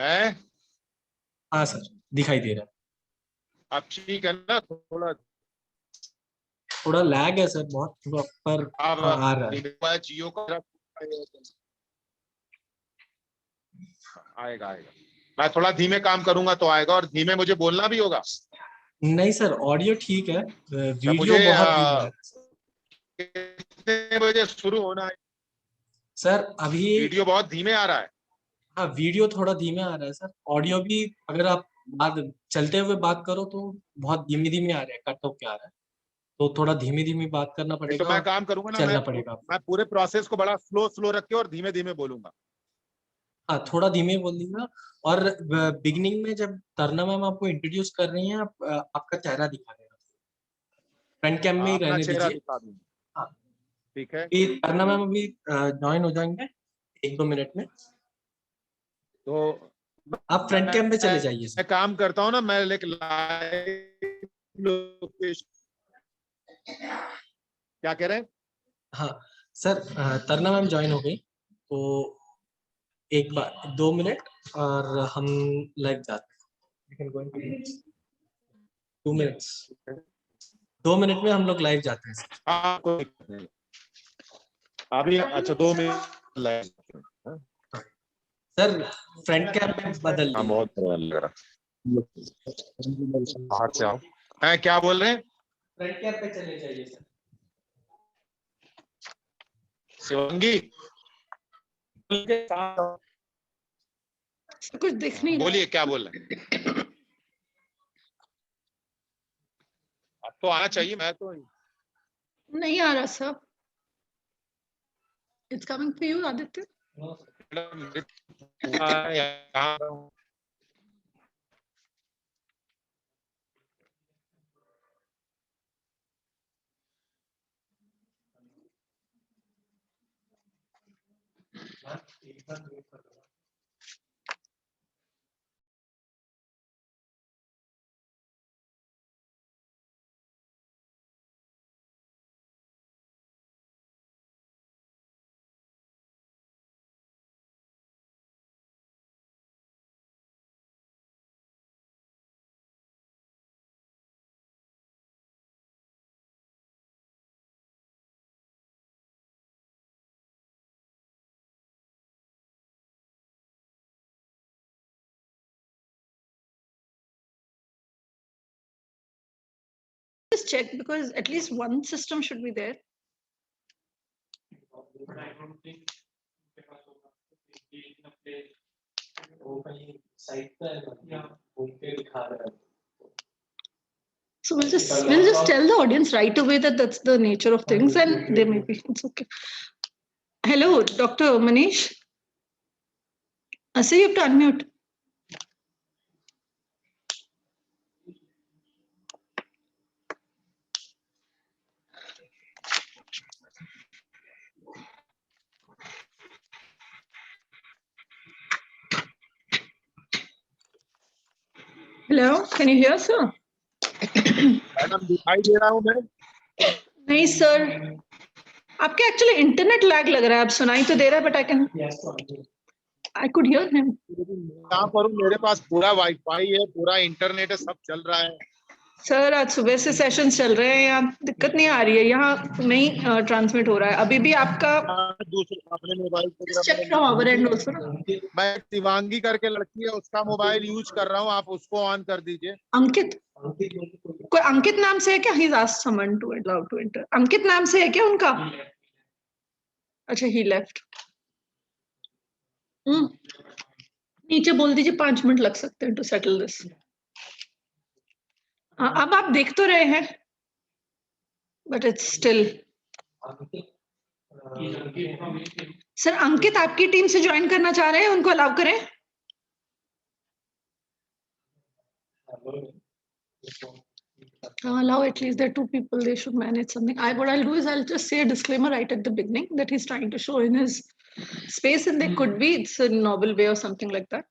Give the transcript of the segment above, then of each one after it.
है। हाँ सर, दिखाई दे रहा है। अब ठीक है ना? थोड़ा लैग है सर, बहुत पर अब आ रहा है। जियो का आएगा आएगा। मैं थोड़ा धीमे काम करूंगा तो आएगा, और धीमे मुझे बोलना भी होगा। नहीं सर, ऑडियो ठीक है, अच्छा, वीडियो मुझे बहुत धीमा है कितने बजे शुरू होना है? सर। अभी वीडियो बहुत धीमे आ रहा है। हाँ, वीडियो थोड़ा धीमे आ रहा है सर। ऑडियो भी अगर आप बात चलते हुए बात करो तो बहुत धीमी धीमी आ रहा है, कट होके आ रहा है, तो थोड़ा धीमी धीमी बात करना नहीं तो पड़ेगा मैं और काम करूंगा ना, चलना पड़ेगा आपको। मैं पूरे प्रोसेस को बड़ा स्लो स्लो रख के और धीमे धीमे बोलूंगा। हाँ, थोड़ा धीमे बोल दीजिएगा। और बिगिनिंग में जब तरना मैम आपको इंट्रोड्यूस कर रही हैं, आपका चेहरा दिखा देगा, फ्रंट कैम में ही अपना रहने चेहरा दीजिए। दिखा दूंगा। हाँ, ठीक है। ये तरना मैम अभी ज्वाइन हो जाएंगे 1-2 मिनट में। तो आप फ्रंट कैम में चले जाइए सर। मैं काम करता हूँ ना, मैं एक लाइव लोकेशन। क्या कह रहे हैं? हाँ सर, तरना मैम ज्वाइन हो गई, तो एक बार 2 मिनट और हम लाइव जाते हैं। 2 मिनट्स, 2 मिनट में हम लोग लाइव जाते हैं सर। हाँ, कोई दिक्कत नहीं। अभी अच्छा 2 minute live. Sir front cam में बदल हाँ, लीजिए। बहुत बुरा लग रहा बाहर से आओ। हैं, क्या बोल रहे हैं? फ्रंट कैम पे चले जाइए सर। शिवंगी, कुछ दिख नहीं रहा। बोलिए, क्या बोल रहे हैं? अब तो आना चाहिए। मैं तो नहीं आ रहा sir. It's coming for you Aditya. यहाँ Just check because at least one system should be there. So we'll just tell the audience right away that that's the nature of things, and they may be, it's okay. Hello, Dr. Manish. So you have to unmute. Hello, can you hear, sir? Madam दिखाई दे रहा हूँ मैं? नहीं sir, आपके actually internet lag लग रहा है। आप सुनाई तो दे रहा है, but I could hear him. यहाँ पर हूँ, मेरे पास पूरा वाईफाई है, पूरा इंटरनेट है, सब चल रहा है। सर आज सुबह से सेशंस चल रहे हैं, यहाँ दिक्कत नहीं आ रही है, यहाँ नहीं ट्रांसमिट हो रहा है अभी भी आपका। दूसरे अपने mobile check from our end also. मैं शिवांगी करके लड़की है, उसका मोबाइल यूज कर रहा हूँ, आप उसको ऑन कर दीजिए। अंकित, कोई अंकित नाम से है क्या? He is asked someone to allow to enter. Ankit नाम से है क्या उनका? अच्छा, ही लेफ्ट। नीचे बोल दीजिए 5 मिनट लग सकते हैं टू सेटल दिस। अब आप देख तो रहे हैं, बट इट्स स्टिल। सर अंकित आपकी टीम से ज्वाइन करना चाह रहे हैं, उनको अलाउ करें? Allow at least there are 2 people, they should manage something. What I'll do is I'll just say a disclaimer right at the beginning that he's trying to show in his space, and there could be it's a novel way or something like that.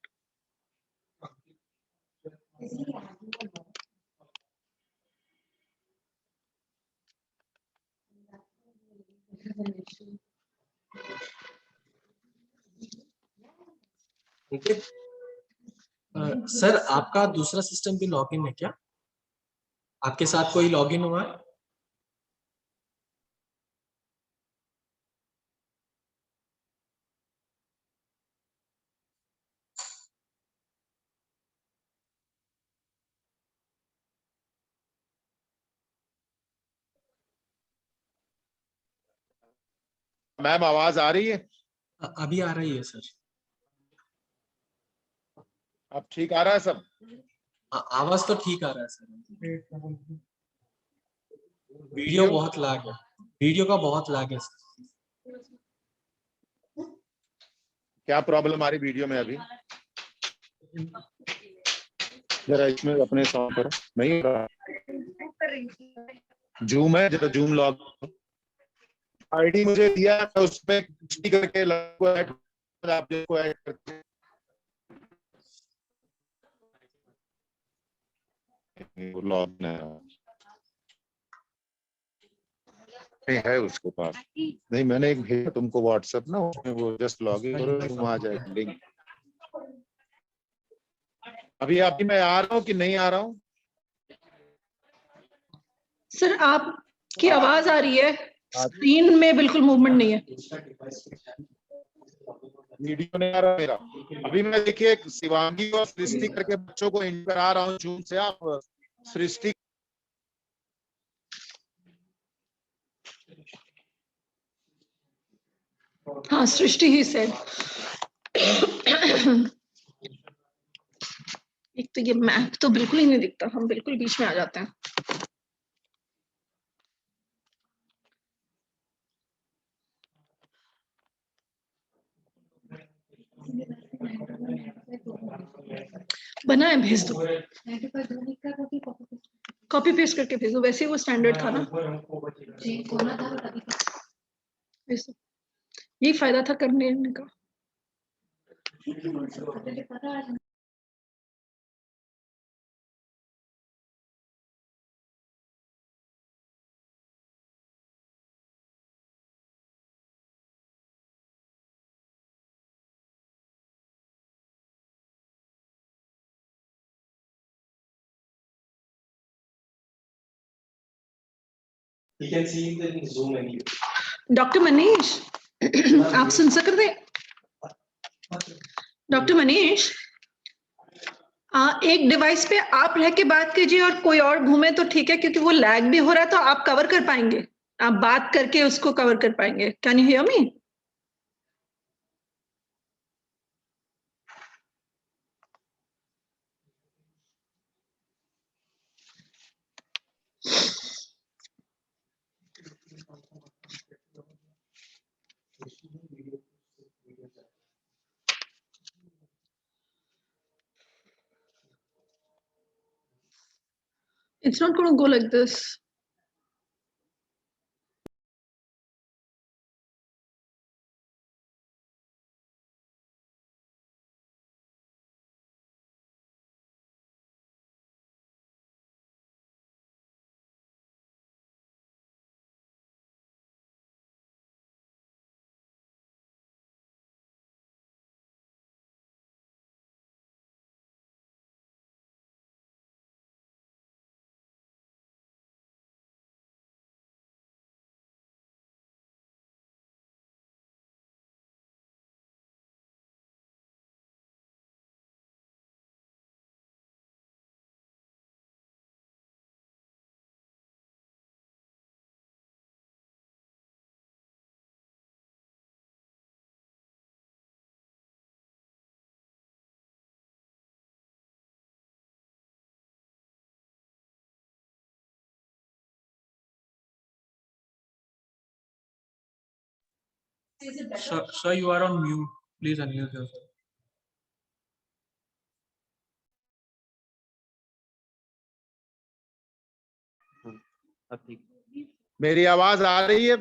Sir आपका दूसरा system भी login है क्या? आपके साथ कोई login हुआ है? मैम आवाज आ रही है? अभी आ रही है सर। अब ठीक आ रहा है सब? आवाज तो ठीक आ रहा है सर। वीडियो बहुत लैग है, वीडियो का बहुत लैग है सर। क्या प्रॉब्लम आ रही वीडियो में अभी? जरा इसमें अपने साउंड पर नहीं हो रहा। जूम है, जरा जूम लॉग आईडी मुझे दिया है, मैं उसमें पुष्टि करके आप देखो ऐड करते हैं। लॉग नहीं है उसके पास। नहीं, मैंने एक भेजा तुमको व्हाट्सएप ना, उसमें वो जस्ट लॉग इन करो, वहां जाएगा लिंक। अभी मैं आ रहा हूँ कि नहीं आ रहा हूँ? सर आपकी आवाज आ रही है, स्क्रीन में बिल्कुल मूवमेंट नहीं है। वीडियो नहीं आ रहा मेरा। अभी मैं देखिए शिवांगी और सृष्टि करके बच्चों को इन करा रहा हूँ जूम से। आप सृष्टि हाँ, सृष्टि ही सेड। एक तो ये मैप तो बिल्कुल ही नहीं दिखता, हम बिल्कुल बीच में आ जाते हैं। बना है, भेज दो, कॉपी पेस्ट करके भेज दो, वैसे ही वो स्टैंडर्ड था ना। भेज दो, यही फायदा था करने का। You can see the Zoom menu. Doctor Manish, आप सुन सक रहे? डॉक्टर मनीष, एक डिवाइस पे आप रह के बात कीजिए और कोई और घूमे तो ठीक है, क्योंकि वो लैग भी हो रहा है, तो आप कवर कर पाएंगे, आप बात करके उसको कवर कर पाएंगे। Can you hear me? It's not going to go like this. Sir, you are on mute. Please unmute yourself. मेरी आवाज आ रही है?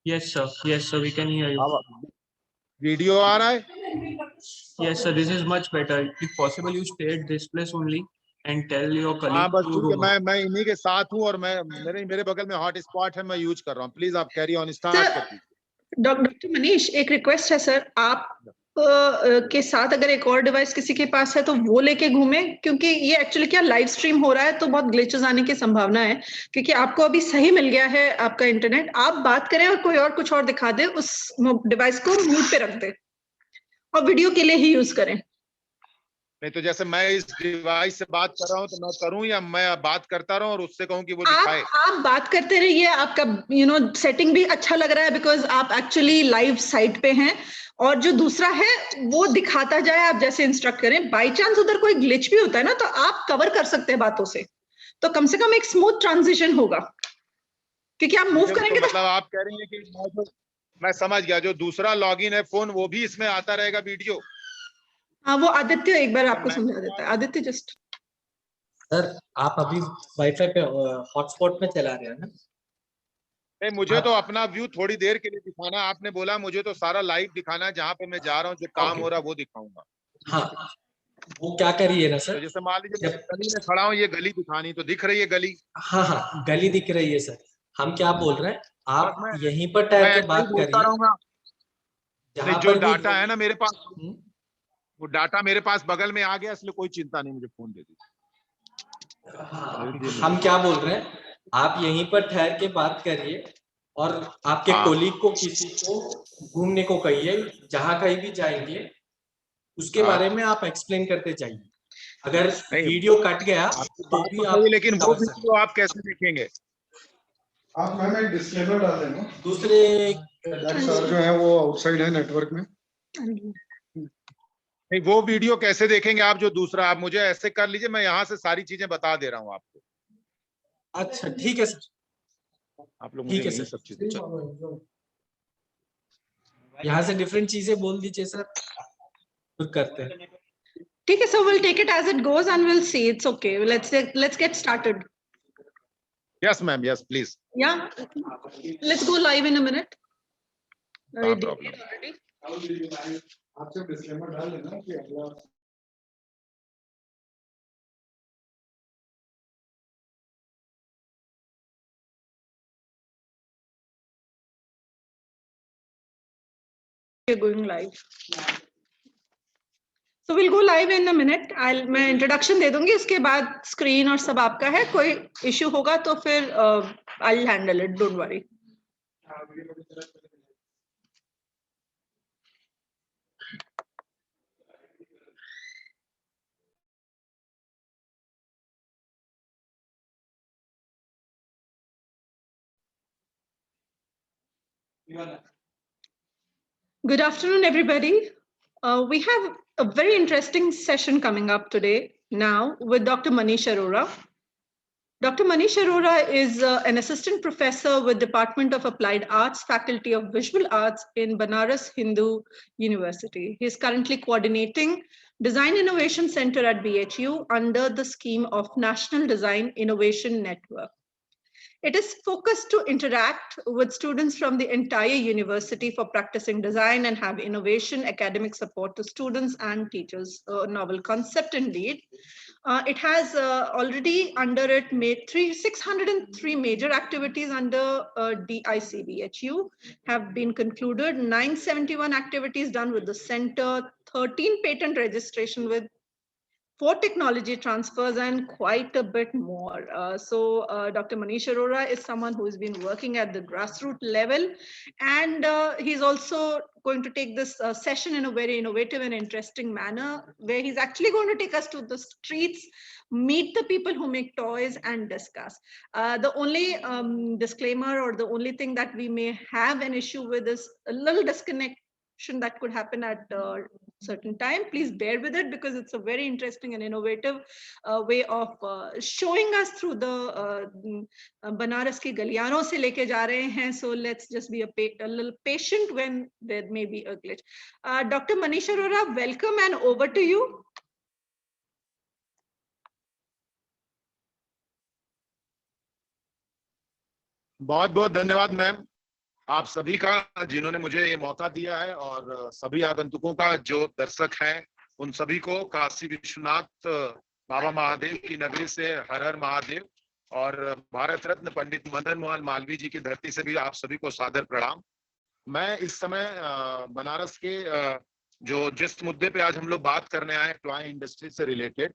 Yes, sir. Yes, sir. We can hear you. Video आ रहा है? Yes, sir. This is much better. If possible, you stay at this place only and tell your हाँ colleague बस to ठीक है, go. मैं इन्हीं के साथ हूँ और मैं मेरे बगल में हॉट स्पॉट है, मैं यूज कर रहा हूँ। प्लीज आप कैरी ऑन स्टार्ट कर दीजिए। डॉक्टर मनीष, एक रिक्वेस्ट है सर, आप के साथ अगर एक और डिवाइस किसी के पास है तो वो लेके घूमे, क्योंकि ये एक्चुअली क्या लाइव स्ट्रीम हो रहा है तो बहुत ग्लिचेस आने की संभावना है, क्योंकि आपको अभी सही मिल गया है आपका इंटरनेट, आप बात करें और कोई और कुछ और दिखा दे, उस डिवाइस को म्यूट पे रख दे और वीडियो के लिए ही यूज करें। नहीं तो जैसे मैं इस डिवाइस से बात कर रहा हूँ तो मैं करूँ या मैं बात करता रहूं और उससे कहूँ कि वो दिखाए? आप बात करते रहिए, आपका सेटिंग भी अच्छा लग रहा है बिकॉज आप एक्चुअली लाइव साइट पे हैं, और जो दूसरा है वो दिखाता जाए, आप जैसे इंस्ट्रक्ट करें। बाई चांस उधर कोई ग्लिच भी होता है ना तो आप कवर कर सकते हैं बातों से, तो कम से कम एक स्मूथ ट्रांजिशन होगा, क्योंकि आप मूव करेंगे तो मतलब आप कह रही हैं कि मैं समझ गया, जो दूसरा लॉगिन है फोन वो भी इसमें आता रहेगा वीडियो? हाँ, वो आदित्य एक बार आपको समझा देता है। आदित्य जस्ट सर आप अभी वाईफाई पे हॉटस्पॉट में चला रहे हैं ना? नहीं, मुझे तो अपना व्यू थोड़ी देर के लिए दिखाना, आपने बोला मुझे तो सारा लाइव दिखाना है, जहाँ पे मैं जा रहा हूँ जो काम हो रहा है वो दिखाऊंगा। हाँ, वो क्या करिए ना तो सर, जैसे मान लीजिए मैं गली में खड़ा हूँ, ये गली दिखानी, तो दिख रही है गली? हाँ हाँ गली दिख रही है सर। हम क्या बोल रहे हैं, आप मैं यहीं पर ठहर के ऐसा ही बात बोलता करिए रहूंगा। नहीं, जहां जो पर भी। डाटा है ना मेरे पास, वो डाटा मेरे पास बगल में आ गया, इसलिए कोई चिंता नहीं, मुझे फोन दे दीजिए। हाँ, हम क्या बोल रहे हैं, आप यहीं पर ठहर के बात करिए और आपके हाँ। कोलीग को किसी को घूमने को कहिए, जहां कहीं भी जाएंगे उसके हाँ। बारे में आप एक्सप्लेन करते जाइए। अगर नहीं, वीडियो कट गया आपकी तो बात भी तो सही आप है, लेकिन वो समझ सकते वीडियो आप कैसे देखेंगे? आप मैम एक डिस्क्लेमर डाल देना, दूसरे सर जो है वो आउटसाइड है नेटवर्क में। नहीं, वो वीडियो कैसे देखेंगे आप जो दूसरा? आप मुझे ऐसे कर लीजिए, मैं यहाँ से सारी चीजें बता दे रहा हूँ आपको। अच्छा ठीक है सर, आप लोग मुझे ठीक है यही सर, सब चीजें यहाँ से डिफरेंट चीजें बोल दीजिए सर, फिर करते हैं। ठीक है, so we'll take it as it goes and we'll see. It's okay. Let's get started. Yes ma'am, yes please. Yeah, let's go live in a minute. No problem. आप सिर्फ डिस्क्लेमर डाल देना कि अगला We're going live. So we'll go live in a minute. मैं introduction दे दूंगी, उसके बाद स्क्रीन और सब आपका है, कोई इश्यू होगा तो फिर I'll handle it, don't worry. Good afternoon, everybody. We have a very interesting session coming up today now with Dr. Manish Arora. Dr. Manish Arora is an assistant professor with Department of Applied Arts, Faculty of Visual Arts in Banaras Hindu University. He is currently coordinating Design Innovation Center at BHU under the scheme of National Design Innovation Network. It is focused to interact with students from the entire university for practicing design and have innovation, academic support to students and teachers. A novel concept indeed. It has already under it made 603 major activities under DICBHU have been concluded, 971 activities done with the center, 13 patent registration with 4 technology transfers and quite a bit more. Dr. Manish Arora is someone who has been working at the grassroots level, and he's also going to take this session in a very innovative and interesting manner, where he's actually going to take us to the streets, meet the people who make toys and discuss. The only disclaimer or the only thing that we may have an issue with is a little disconnection that could happen at certain time. Please bear with it because it's a very interesting and innovative way of showing us through the Banaras ki galiyaron se leke ja rahe hain. So let's just be a little patient when there may be a glitch. Dr. Manish Arora, welcome and over to you. बहुत बहुत धन्यवाद ma'am, आप सभी का जिन्होंने मुझे ये मौका दिया है, और सभी आगंतुकों का जो दर्शक हैं उन सभी को काशी विश्वनाथ बाबा महादेव की नगरी से हर हर महादेव और भारत रत्न पंडित मदन मोहन मालवीय जी की धरती से भी आप सभी को सादर प्रणाम। मैं इस समय बनारस के जो जिस मुद्दे पे आज हम लोग बात करने आए टॉय इंडस्ट्री से रिलेटेड,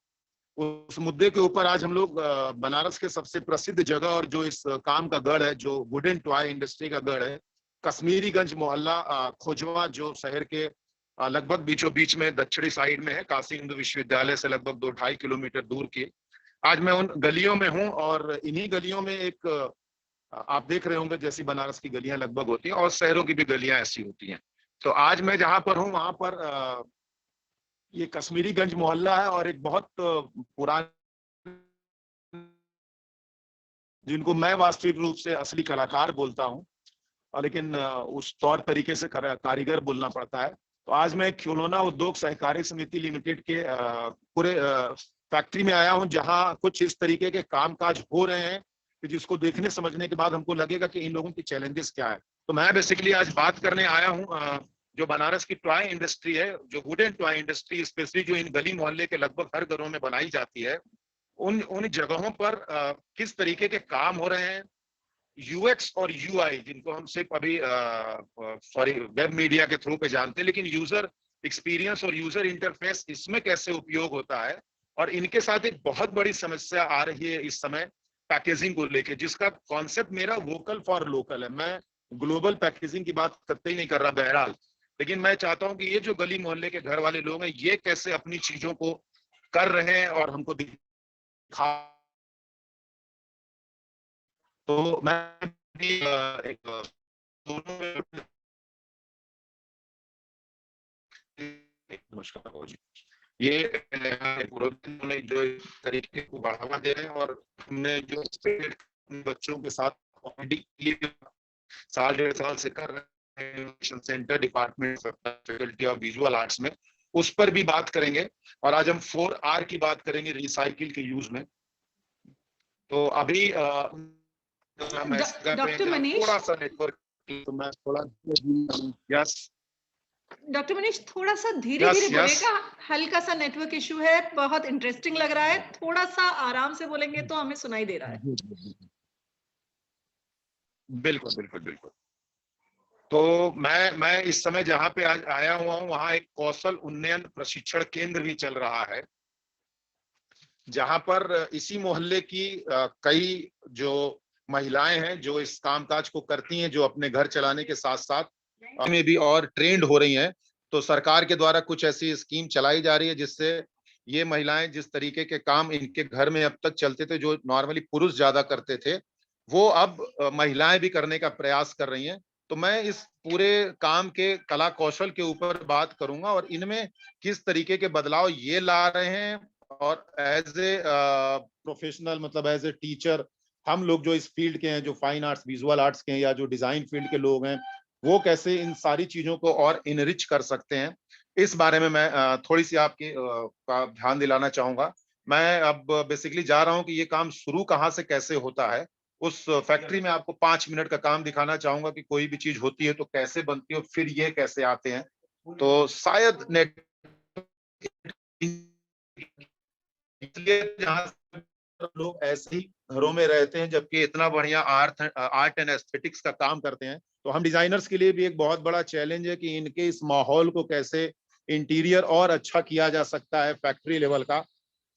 उस मुद्दे के ऊपर आज हम लोग बनारस के सबसे प्रसिद्ध जगह और जो इस काम का गढ़ है, जो वुडन टॉय इंडस्ट्री का गढ़ है, कश्मीरीगंज मोहल्ला खोजवा, जो शहर के लगभग बीचों बीच में दक्षिणी साइड में है, काशी हिंदू विश्वविद्यालय से लगभग 2-2.5 किलोमीटर दूर की। आज मैं उन गलियों में हूँ और इन्हीं गलियों में एक आप देख रहे होंगे जैसी बनारस की गलियां लगभग होती हैं और शहरों की भी गलियां ऐसी होती हैं। तो आज मैं जहां पर हूँ वहां पर ये कश्मीरीगंज मोहल्ला है और एक बहुत पुराना, जिनको मैं वास्तविक रूप से असली कलाकार बोलता हूँ, लेकिन उस तौर तरीके से कारीगर बोलना पड़ता है। तो आज मैं खिलौना उद्योग सहकारी समिति लिमिटेड के पूरे फैक्ट्री में आया हूं, जहां कुछ इस तरीके के कामकाज हो रहे हैं कि जिसको देखने समझने के बाद हमको लगेगा कि इन लोगों की चैलेंजेस क्या है। तो मैं बेसिकली आज बात करने आया हूं जो बनारस की टॉय इंडस्ट्री है, जो वुडन टॉय इंडस्ट्री स्पेशली जो इन गली मोहल्ले के लगभग हर घरों में बनाई जाती है, उन जगहों पर किस तरीके के काम हो रहे हैं, यूएक्स और यूआई, जिनको हम सिर्फ अभी वेब मीडिया के थ्रू पे जानते हैं, लेकिन यूजर एक्सपीरियंस और यूजर इंटरफेस इसमें कैसे उपयोग होता है। और इनके साथ एक बहुत बड़ी समस्या आ रही है इस समय पैकेजिंग को लेके, जिसका कॉन्सेप्ट मेरा वोकल फॉर लोकल है। मैं ग्लोबल पैकेजिंग की बात करते ही नहीं कर रहा बहरहाल, लेकिन मैं चाहता हूं कि ये जो गली मोहल्ले के घर वाले लोग हैं, ये कैसे अपनी चीजों को कर रहे हैं और हमको दिखा। तो मैं भी एक दोनों नमस्कार बाबू जी, ये उन्होंने जो तरीके को बढ़ावा दे रहे हैं और हमने जो बच्चों के साथ साल 1.5 साल से कर रहे हैं centre department faculty of visual arts में, उस पर भी बात करेंगे। और आज हम 4R की बात करेंगे रिसाइकिल के यूज में। तो अभी डॉक्टर मनीष, थोड़ा सा नेटवर्क, तो मैं थोड़ा यस डॉक्टर मनीष थोड़ा सा धीरे धीरे बोलेगा, हल्का सा नेटवर्क इशू है, बहुत इंटरेस्टिंग लग रहा है, थोड़ा सा आराम से बोलेंगे तो हमें सुनाई दे रहा है। बिल्कुल बिल्कुल बिल्कुल। तो मैं इस समय जहां पे आज आया हुआ हूँ, वहां एक कौशल उन्नयन प्रशिक्षण केंद्र भी चल रहा है, जहां पर इसी मोहल्ले की कई जो महिलाएं हैं जो इस कामकाज को करती हैं, जो अपने घर चलाने के साथ साथ में भी और ट्रेंड हो रही हैं। तो सरकार के द्वारा कुछ ऐसी स्कीम चलाई जा रही है जिससे ये महिलाएं जिस तरीके के काम इनके घर में अब तक चलते थे, जो नॉर्मली पुरुष ज्यादा करते थे, वो अब महिलाएं भी करने का प्रयास कर रही हैं। तो मैं इस पूरे काम के कला कौशल के ऊपर बात करूंगा और इनमें किस तरीके के बदलाव ये ला रहे हैं, और एज ए प्रोफेशनल, मतलब एज ए टीचर, हम लोग जो इस फील्ड के हैं, जो फाइन आर्ट्स विजुअल आर्ट्स के हैं या जो डिजाइन फील्ड के लोग हैं, वो कैसे इन सारी चीजों को और इनरिच कर सकते हैं, इस बारे में मैं थोड़ी सी आपकी का ध्यान दिलाना चाहूंगा। मैं अब बेसिकली जा रहा हूं कि ये काम शुरू कहाँ से कैसे होता है। उस फैक्ट्री में आपको 5 मिनट का काम दिखाना चाहूंगा कि कोई भी चीज होती है तो कैसे बनती है और फिर ये कैसे आते हैं। तो शायद नेट जहाँ लोग ऐसे ही घरों में रहते हैं, जबकि इतना बढ़िया आर्ट एंड एस्थेटिक्स का काम करते हैं, तो हम डिजाइनर्स के लिए भी एक बहुत बड़ा चैलेंज है कि इनके इस माहौल को कैसे इंटीरियर और अच्छा किया जा सकता है फैक्ट्री लेवल का।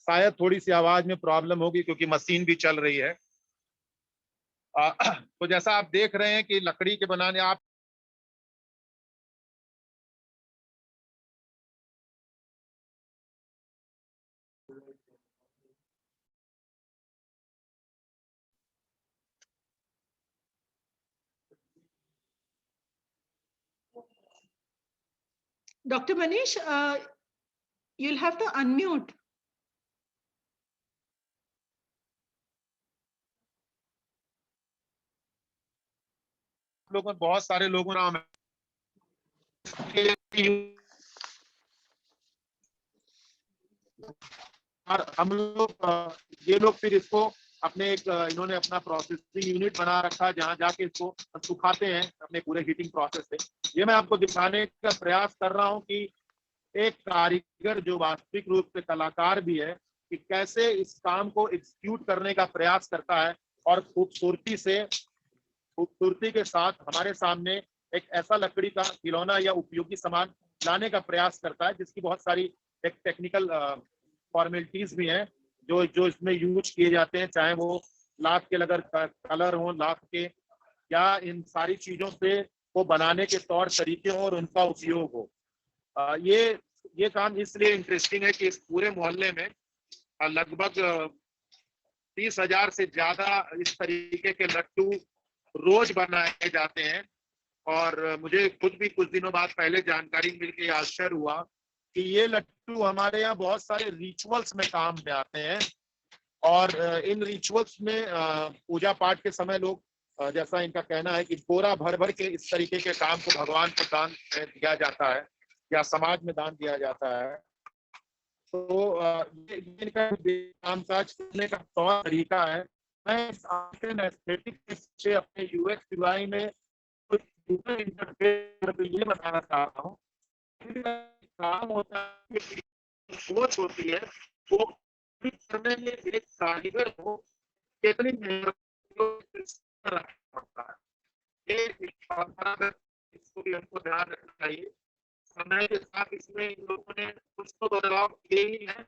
शायद थोड़ी सी आवाज में प्रॉब्लम होगी क्योंकि मशीन भी चल रही है। तो जैसा आप देख रहे हैं कि लकड़ी के बनाने, आप Dr. Manish, you'll have to unmute. लोगों, बहुत सारे लोगों नाम है, और हम लोग ये लोग फिर इसको अपने एक इन्होंने अपना प्रोसेसिंग यूनिट बना रखा है, जहां जाके इसको सुखाते हैं अपने पूरे हीटिंग प्रोसेस से। ये मैं आपको दिखाने का प्रयास कर रहा हूं कि एक कारीगर जो वास्तविक रूप से कलाकार भी है, कि कैसे इस काम को एग्जीक्यूट करने का प्रयास करता है और खूबसूरती के साथ हमारे सामने एक ऐसा लकड़ी का खिलौना या उपयोगी सामान लाने का प्रयास करता है, जिसकी बहुत सारी टेक्निकल फॉर्मेलिटीज भी हैं जो इसमें यूज किए जाते हैं, चाहे वो लाख के अगर कलर हो, लाख के, या इन सारी चीजों से वो बनाने के तौर तरीके हो और उनका उपयोग हो। ये काम इसलिए इंटरेस्टिंग है कि इस पूरे मोहल्ले में लगभग 30,000 से ज्यादा इस तरीके के लट्टू रोज बनाए जाते हैं। और मुझे खुद भी कुछ दिनों बाद पहले जानकारी मिल के आश्चर्य हुआ कि ये लट्टू हमारे यहाँ बहुत सारे रिचुअल्स में काम में आते हैं। और इन रिचुअल्स में पूजा पाठ के समय लोग, जैसा इनका कहना है कि बोरा भर भर के इस तरीके के काम को भगवान को दान दिया जाता है या समाज में दान दिया जाता है। तो ये इनका कामकाज करने का तौर तरीका है। मैं इस एस्थेटिक से अपने यूएक्स डिजाइन में कुछ इंटरफेस ये बताना चाहता हूँ। काम होता है, सोच होती है, वो करने में एक कारीगर को कितनी मेहनत पड़ता है, इसको भी हमको ध्यान रखना चाहिए। समय के साथ इसमें इन लोगों ने कुछ तो बदलाव किए ही है,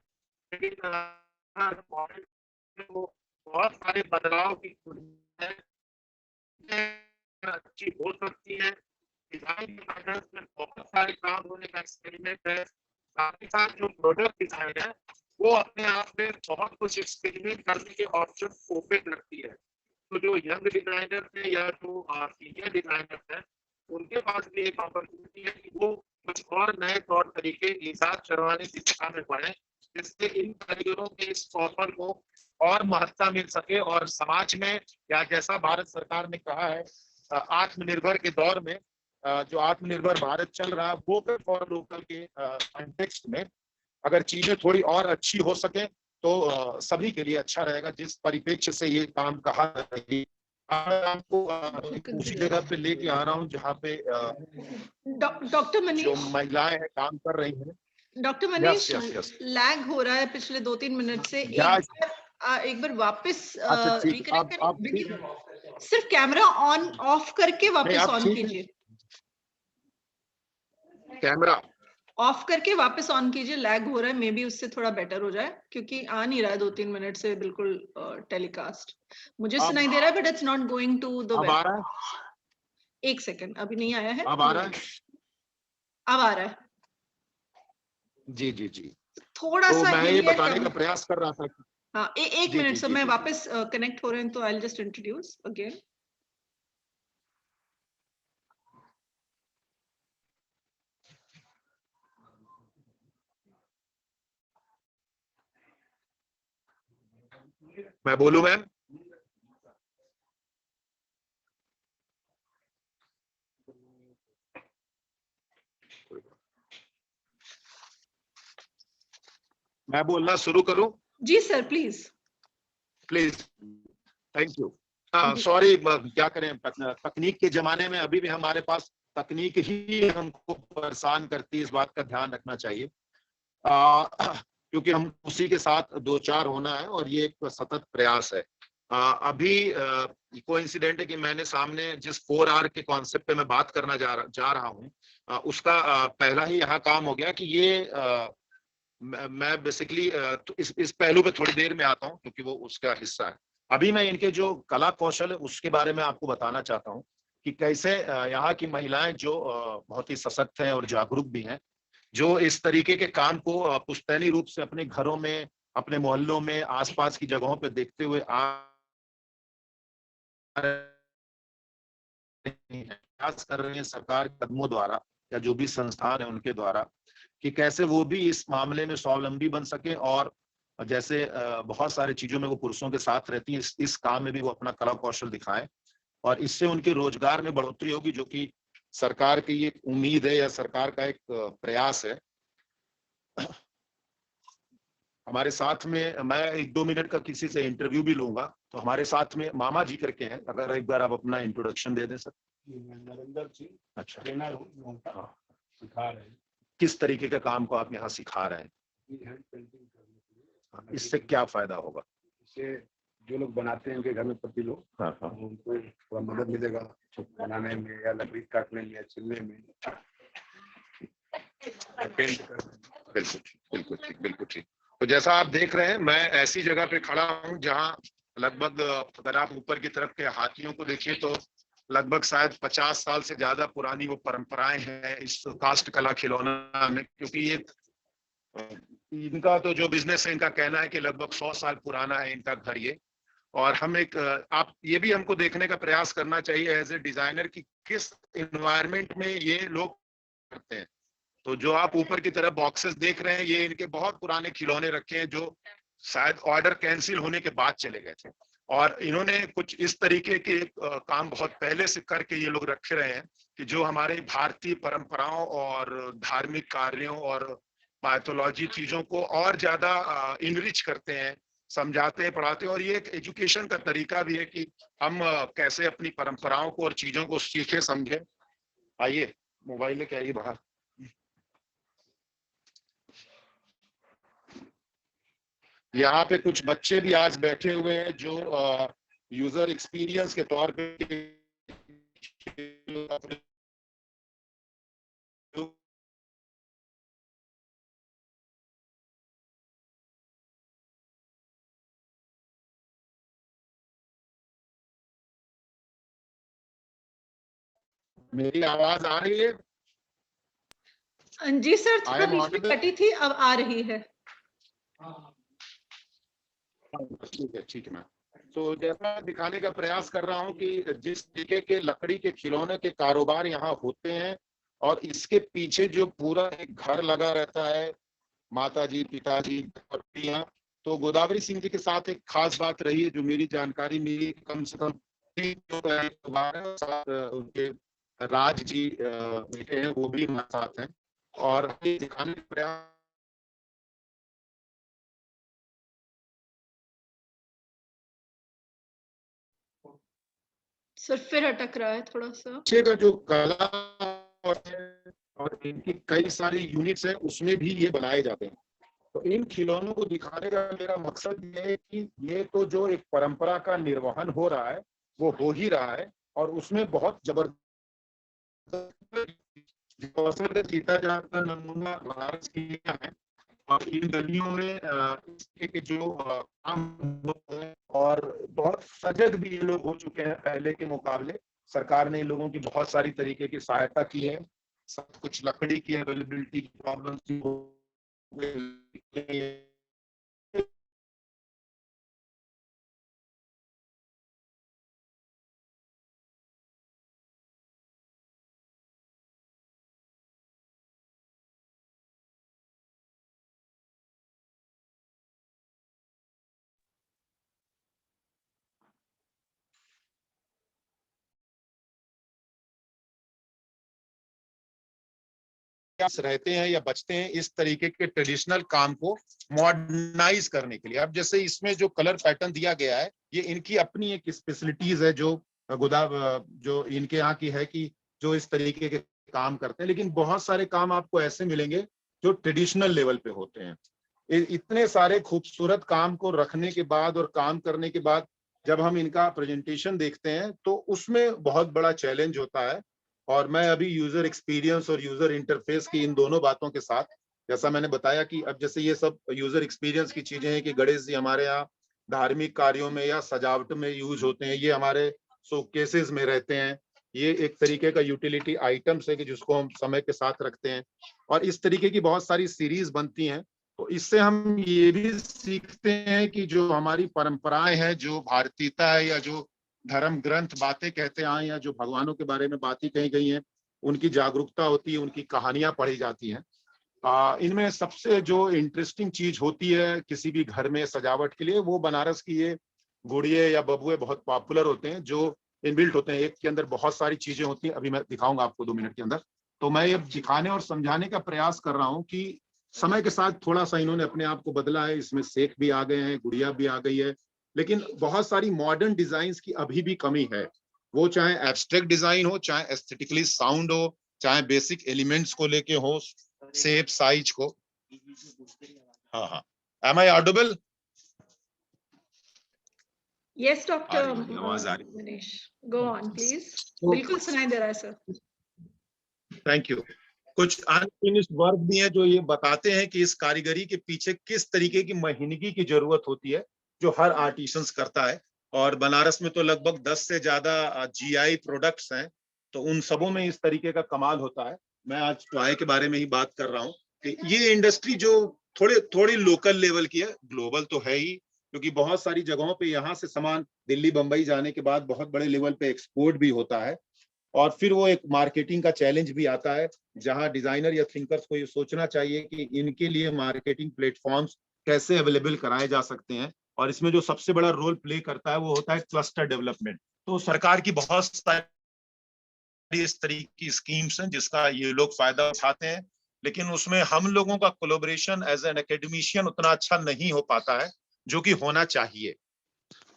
लेकिन बहुत सारे बदलाव की अच्छी हो सकती है। डिजाइन में बहुत सारे काम होने का एक्सपेरिमेंट है। साथ ही साथ जो प्रोडक्ट डिजाइन है वो अपने आप में बहुत कुछ एक्सपेरिमेंट करने के ऑप्शन ओपन रखती है। तो जो यंग डिजाइनर है या जो सीनियर डिजाइनर है, उनके पास भी एक अपॉर्चुनिटी है कि वो कुछ और नए तौर तरीके ईजाद करवाने की दिशा में बढ़े, जिससे इन कारीगरों के इस ऑफर को और महत्ता मिल सके। और समाज में, या जैसा भारत सरकार ने कहा है, आत्मनिर्भर के दौर में जो आत्मनिर्भर भारत चल रहा है, वोकल फॉर लोकल के कॉन्टेक्स्ट में अगर चीजें थोड़ी और अच्छी हो सके तो सभी के लिए अच्छा रहेगा। जिस परिप्रेक्ष्य से ये काम कहा आपको उसी जगह पे लेके आ रहा हूँ जहाँ पे डॉक्टर मनीष, जो महिलाएं हैं काम कर रही हैं। डॉक्टर मनीष, लैग हो रहा है पिछले 2-3 मिनट से। एक बार वापस रिकनेक्ट करें, सिर्फ कैमरा ऑन ऑफ करके वापस ऑन कीजिए। कैमरा ऑफ करके वापस ऑन कीजिए। लैग हो रहा है, मे बी उससे थोड़ा बेटर हो जाए, क्योंकि आ नहीं रहा है 2-3 मिनट से बिल्कुल टेलीकास्ट। मुझे सुनाई दे रहा है but it's not going to the web. आ रहा है? एक सेकंड, अभी नहीं आया है। अब आ रहा है? अब आ रहा है। जी जी जी, थोड़ा तो सा मैं ये बताने का प्रयास कर रहा था। हाँ, एक मिनट से मैं वापस कनेक्ट हो रहे हैं, तो I will just introduce again. मैं बोलूं मैम? मैं बोलना शुरू करूं? जी sir, please please, thank you. Sorry, क्या करें, तकनीक के जमाने में अभी भी हमारे पास तकनीक ही हमको परेशान करती है, इस बात का ध्यान रखना चाहिए। क्योंकि हम उसी के साथ दो चार होना है और ये एक सतत प्रयास है। अभी कोइंसिडेंट है कि मैंने सामने जिस 4R के कॉन्सेप्ट पे मैं बात करना जा रहा हूँ, उसका पहला ही यहाँ काम हो गया कि ये मैं बेसिकली तो इस पहलू पे थोड़ी देर में आता हूँ, क्योंकि वो उसका हिस्सा है। अभी मैं इनके जो कला कौशल है उसके बारे में आपको बताना चाहता हूँ कि कैसे यहाँ की महिलाएं जो बहुत ही सशक्त हैं और जागरूक भी हैं, जो इस तरीके के काम को पुश्तैनी रूप से अपने घरों में, अपने मोहल्लों में, आसपास की जगहों पे देखते हुए प्रयास कर रहे हैं सरकार के कदमों द्वारा या जो भी संस्थान है उनके द्वारा, कि कैसे वो भी इस मामले में स्वावलंबी बन सके। और जैसे बहुत सारी चीजों में वो पुरुषों के साथ रहती है, इस काम में भी वो अपना कला कौशल दिखाएं और इससे उनके रोजगार में बढ़ोतरी होगी, जो कि सरकार की ये उम्मीद है या सरकार का एक प्रयास है। हमारे साथ में, मैं 1-2 मिनट का किसी से इंटरव्यू भी लूंगा, तो हमारे साथ में मामा जी करके हैं, अगर एक बार आप अपना इंट्रोडक्शन दे दें सर। नरेंद्र जी, अच्छा, ट्रेनर हूं, सिखा रहे हैं। किस तरीके का काम को आप यहाँ सिखा रहे हैं? हैंड पेंटिंग करने के लिए। इससे क्या फायदा होगा? इससे जो लोग बनाते हैं उनके घर में पति लोग, उनको थोड़ा मदद मिलेगा बनाने में या लकड़ी काटने में या छिलने में। बिल्कुल ठीक, बिल्कुल ठीक। तो जैसा आप देख रहे हैं, मैं ऐसी जगह पे खड़ा हूँ जहाँ लगभग, अगर आप ऊपर की तरफ के हाथियों को देखिए तो लगभग शायद 50 साल से ज्यादा पुरानी वो परंपराएं हैं इस कास्ट कला खिलौना में, क्योंकि ये इनका तो जो बिजनेस है, इनका कहना है कि लगभग 100 साल पुराना है इनका घर ये। और हम एक, आप ये भी हमको देखने का प्रयास करना चाहिए एज ए डिजाइनर कि किस एनवायरनमेंट में ये लोग करते हैं। तो जो आप ऊपर की तरफ बॉक्सेस देख रहे हैं, ये इनके बहुत पुराने खिलौने रखे हैं जो शायद ऑर्डर कैंसिल होने के बाद चले गए थे, और इन्होंने कुछ इस तरीके के काम बहुत पहले से करके ये लोग रखे रहे हैं कि जो हमारे भारतीय परंपराओं और धार्मिक कार्यों और पैथोलॉजी चीजों को और ज्यादा इनरिच करते हैं, समझाते हैं, पढ़ाते हैं। और ये एक एजुकेशन का तरीका भी है कि हम कैसे अपनी परंपराओं को और चीजों को सीखे समझे। आइए, मोबाइल लेके आइए बाहर। यहाँ पे कुछ बच्चे भी आज बैठे हुए हैं जो यूजर एक्सपीरियंस के तौर पे मेरी आवाज आ रही है? जी सर, थोड़ा बीच में कटी थी, अब आ रही है। ठीक है, ठीक है मैम। तो जैसा दिखाने का प्रयास कर रहा हूँ कि जिस तरीके के लकड़ी के खिलौने के कारोबार यहाँ होते हैं, और इसके पीछे जो पूरा एक घर लगा रहता है, माता जी, पिताजी, पत्नियां, तो गोदावरी सिंह जी के साथ एक खास बात रही है जो मेरी जानकारी मिली, कम से कम 3 साथ उनके राज जी बेटे हैं, वो भी हमारे साथ हैं। और दिखाने का प्रयास सर फिर अटक रहा है थोड़ा सा। बच्चे का जो कला और इनकी कई सारी यूनिट्स है, उसमें भी ये बनाए जाते हैं। तो इन खिलौनों को दिखाने का मेरा मकसद ये है कि ये तो जो एक परंपरा का निर्वहन हो रहा है वो हो ही रहा है, और उसमें बहुत जबरदस्त सीता जहां का नमूना बनारस किया है। और इन गलियों में इसके जो काम होते हैं, और बहुत सजग भी ये लोग हो चुके हैं पहले के मुकाबले। सरकार ने इन लोगों की बहुत सारी तरीके की सहायता की है। सब कुछ लकड़ी की अवेलेबिलिटी की प्रॉब्लम थी, रहते हैं या बचते हैं इस तरीके के ट्रेडिशनल काम को मॉडर्नाइज करने के लिए। अब जैसे इसमें जो कलर पैटर्न दिया गया है, ये इनकी अपनी एक स्पेशलिटीज है जो जो इनके यहाँ की है कि जो इस तरीके के काम करते हैं। लेकिन बहुत सारे काम आपको ऐसे मिलेंगे जो ट्रेडिशनल लेवल पे होते हैं। इतने सारे खूबसूरत काम को रखने के बाद और काम करने के बाद जब हम इनका प्रेजेंटेशन देखते हैं तो उसमें बहुत बड़ा चैलेंज होता है। और मैं अभी यूजर एक्सपीरियंस और यूजर इंटरफेस की इन दोनों बातों के साथ, जैसा मैंने बताया कि अब जैसे ये सब यूजर एक्सपीरियंस की चीजें हैं कि गणेश जी हमारे यहाँ धार्मिक कार्यों में या सजावट में यूज होते हैं, ये हमारे शोकेसेस में रहते हैं। ये एक तरीके का यूटिलिटी आइटम्स है कि जिसको हम समय के साथ रखते हैं, और इस तरीके की बहुत सारी सीरीज बनती हैं। तो इससे हम ये भी सीखते हैं कि जो हमारी परंपराएं हैं, जो भारतीयता है, या जो धर्म ग्रंथ बातें कहते आए, या जो भगवानों के बारे में बातें कही गई हैं, उनकी जागरूकता होती है, उनकी कहानियां पढ़ी जाती हैं। इनमें सबसे जो इंटरेस्टिंग चीज होती है किसी भी घर में सजावट के लिए, वो बनारस की ये गुड़िये या बबुए बहुत पॉपुलर होते हैं, जो इनबिल्ट होते हैं। एक के अंदर बहुत सारी चीजें होती हैं, अभी मैं दिखाऊंगा आपको 2 मिनट के अंदर। तो मैं ये दिखाने और समझाने का प्रयास कर रहा हूँ कि समय के साथ थोड़ा सा इन्होंने अपने आप को बदला है। इसमें सेख भी आ गए हैं, गुड़िया भी आ गई है, लेकिन बहुत सारी मॉडर्न डिजाइन की अभी भी कमी है। वो चाहे एब्स्ट्रैक्ट डिजाइन हो, चाहे एस्थेटिकली साउंड हो, चाहे बेसिक एलिमेंट्स को लेके हो, शेप साइज को। हाँ हाँ, am I audible? Yes doctor आवाज आ रही? Manish, go on please. बिल्कुल सुनाई दे रहा है सर। Thank you. कुछ अनफिनिश्ड वर्क भी हैं जो ये बताते हैं कि इस कारीगरी के पीछे किस तरीके की मेहनगी की जरूरत होती है, जो हर आर्टिसंस करता है। और बनारस में तो लगभग 10 से ज्यादा जीआई प्रोडक्ट्स हैं, तो उन सबों में इस तरीके का कमाल होता है। मैं आज टॉय के बारे में ही बात कर रहा हूँ कि ये इंडस्ट्री जो थोड़ी लोकल लेवल की है, ग्लोबल तो है ही, क्योंकि बहुत सारी जगहों पे यहाँ से सामान दिल्ली बंबई जाने के बाद बहुत बड़े लेवल पे एक्सपोर्ट भी होता है। और फिर वो एक मार्केटिंग का चैलेंज भी आता है, जहां डिजाइनर या थिंकर्स को ये सोचना चाहिए कि इनके लिए मार्केटिंग प्लेटफॉर्म्स कैसे अवेलेबल कराए जा सकते हैं। और इसमें जो सबसे बड़ा रोल प्ले करता है वो होता है क्लस्टर डेवलपमेंट। तो सरकार की बहुत सारी इस तरीके की स्कीम्स हैं जिसका ये लोग फायदा उठाते हैं, लेकिन उसमें हम लोगों का कोलैबोरेशन एज एन एकेडमिशियन उतना अच्छा नहीं हो पाता है, जो कि होना चाहिए।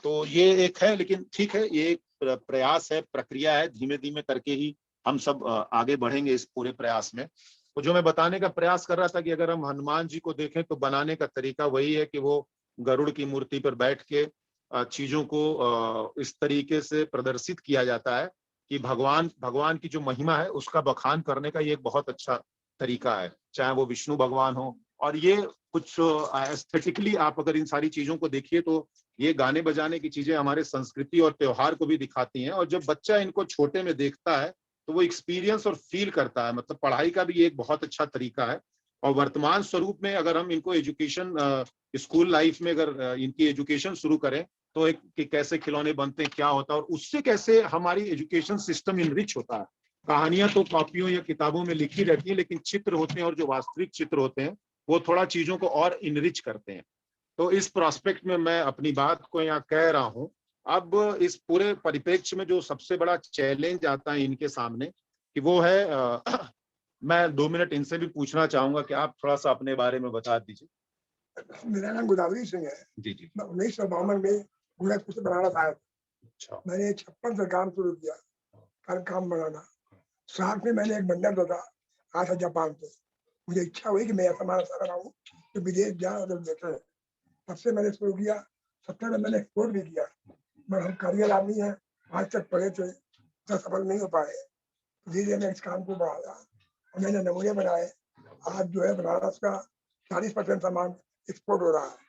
तो ये एक है, लेकिन ठीक है, ये एक प्रयास है, प्रक्रिया है, धीमे धीमे करके ही हम सब आगे बढ़ेंगे इस पूरे प्रयास में। तो जो मैं बताने का प्रयास कर रहा था कि अगर हम हनुमान जी को देखें तो बनाने का तरीका वही है कि वो गरुड़ की मूर्ति पर बैठ के चीजों को इस तरीके से प्रदर्शित किया जाता है कि भगवान की जो महिमा है उसका बखान करने का ये एक बहुत अच्छा तरीका है, चाहे वो विष्णु भगवान हो। और ये कुछ एस्थेटिकली आप अगर इन सारी चीजों को देखिए तो ये गाने बजाने की चीजें हमारे संस्कृति और त्योहार को भी दिखाती हैं। और जब बच्चा इनको छोटे में देखता है तो वो एक्सपीरियंस और फील करता है, मतलब पढ़ाई का भी एक बहुत अच्छा तरीका है। और वर्तमान स्वरूप में अगर हम इनको एजुकेशन स्कूल लाइफ में अगर इनकी एजुकेशन शुरू करें तो एक कि कैसे खिलौने बनते हैं, क्या होता है, और उससे कैसे हमारी एजुकेशन सिस्टम इनरिच होता है। कहानियां तो कॉपियों या किताबों में लिखी रहती है, लेकिन चित्र होते हैं और जो वास्तविक चित्र होते हैं वो थोड़ा चीजों को और इनरिच करते हैं। तो इस प्रोस्पेक्ट में मैं अपनी बात को यहाँ कह रहा हूँ। अब इस पूरे परिप्रेक्ष्य में जो सबसे बड़ा चैलेंज आता है इनके सामने कि वो है मैं 2 मिनट इनसे भी पूछना चाहूंगा कि आप थोड़ा सा अपने बारे में बता दीजिए। मेरा नाम गोदावरी सिंह है। जी जी। मैं 1952 में गोरखपुर से बनारस आया था। अच्छा। मैंने 56 से काम शुरू किया, काम बनाना। साथ में मैंने एक बंडल था 8,000 जापान से। मुझे इच्छा हुई कि मैं ऐसा माल ऐसा बनाऊं तो विदेश जाए और बेचे। तब से मैंने शुरू किया। 70 में मैंने एक्सपोर्ट भी किया। मगर हम कारीगर आदमी हैं, आज तक पढ़े थे तो सफल नहीं हो पाए। धीरे मैं इस काम को बढ़ाया और मैंने नमूने बनाए। आज जो है बनारस का 40% सामान एक्सपोर्ट हो रहा है।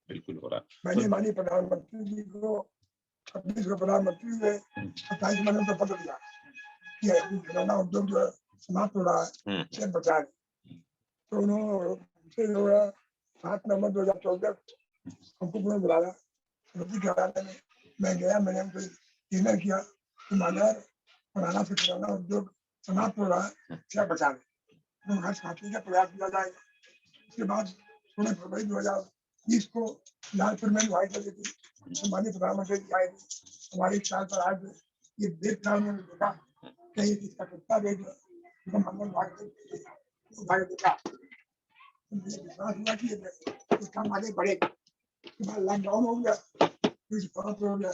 बिल्कुल हो रहा है। मैंने माननीय प्रधानमंत्री जी को 26 को प्रधानमंत्री हुए 27 में उनको पत्र दिया कि खिलौना उद्योग जो है समाप्त हो रहा है, इसे बचा लें। तो उन्होंने 7 नवंबर 2014 हमको पुनः बुलाया कार्यालय में। मैं गया, मैंने उनको डिनर किया कि मानर बनारस से खिलौना उद्योग समाप्त हो रहा है, इसे बचा लें। हर छात्री का प्रयास किया जाएगा। उसके बाद 16 फरवरी 2020 को लालपुर में लड़ाई चली थी। हमारे प्रधानमंत्री जी आए थे। हमारे ख्याल पर आज ये देखता उन्होंने देखा कहीं किसका कुत्ता देख तो मंगल भाग देखा, मुझे विश्वास हुआ कि इसका आगे बढ़ेगा। लॉकडाउन हो गया, हो गया।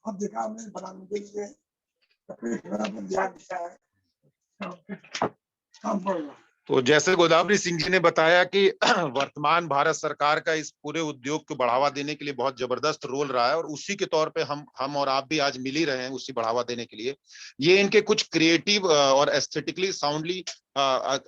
अब देखा हमने प्रधानमंत्री जी ने ध्यान दिया है, काम कर रहा। तो जैसे गोदावरी सिंह जी ने बताया कि वर्तमान भारत सरकार का इस पूरे उद्योग को बढ़ावा देने के लिए बहुत जबरदस्त रोल रहा है, और उसी के तौर पे हम और आप भी आज मिल ही रहे हैं उसी बढ़ावा देने के लिए। ये इनके कुछ क्रिएटिव और एस्थेटिकली साउंडली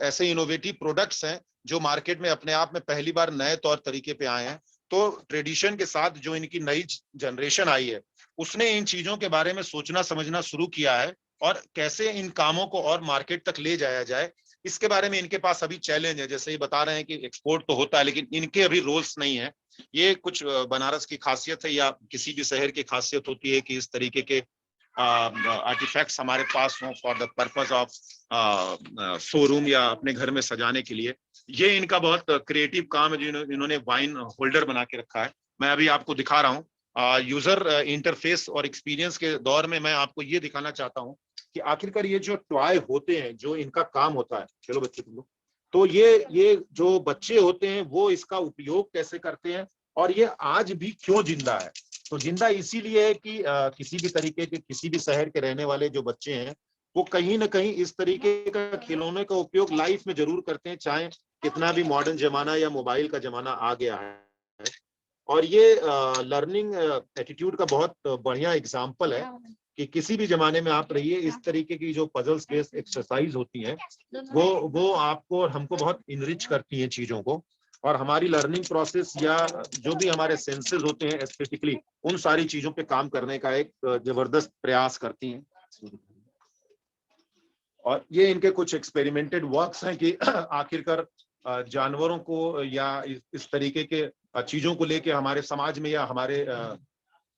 ऐसे इनोवेटिव प्रोडक्ट्स हैं जो मार्केट में अपने आप में पहली बार नए तौर तरीके पे आए हैं। तो ट्रेडिशन के साथ जो इनकी नई जनरेशन आई है उसने इन चीजों के बारे में सोचना समझना शुरू किया है, और कैसे इन कामों को और मार्केट तक ले जाया जाए इसके बारे में इनके पास अभी चैलेंज है। जैसे ये बता रहे हैं कि एक्सपोर्ट तो होता है लेकिन इनके अभी रोल्स नहीं है। ये कुछ बनारस की खासियत है या किसी भी शहर की खासियत होती है कि इस तरीके के आर्टिफैक्ट्स हमारे पास हों for the purpose of showroom या अपने घर में सजाने के लिए। ये इनका बहुत क्रिएटिव काम है जो इन्होंने वाइन होल्डर बना के रखा है। मैं अभी आपको दिखा रहा हूँ। यूजर इंटरफेस और एक्सपीरियंस के दौर में मैं आपको ये दिखाना चाहता हूँ कि आखिरकार ये जो टॉय होते हैं, जो इनका काम होता है, चलो बच्चे तुम लोग, तो ये जो बच्चे होते हैं वो इसका उपयोग कैसे करते हैं और ये आज भी क्यों जिंदा है। तो जिंदा इसीलिए है कि किसी भी तरीके के किसी भी शहर के रहने वाले जो बच्चे हैं वो कहीं ना कहीं इस तरीके का खिलौने का उपयोग लाइफ में जरूर करते हैं, चाहे कितना भी मॉडर्न जमाना या मोबाइल का जमाना आ गया है। और ये लर्निंग एटीट्यूड का बहुत बढ़िया एग्जाम्पल है कि किसी भी जमाने में आप रहिए, इस तरीके की जो पजल्स बेस्ड एक्सरसाइज होती हैं वो आपको और हमको बहुत इनरिच करती हैं चीजों को, और हमारी लर्निंग प्रोसेस या जो भी हमारे सेंसेस होते हैं एस्थेटिकली, उन सारी चीजों पे काम करने का एक जबरदस्त प्रयास करती हैं। और ये इनके कुछ एक्सपेरिमेंटेड वर्क्स हैं कि आखिरकार जानवरों को या इस तरीके के चीजों को लेके हमारे समाज में या हमारे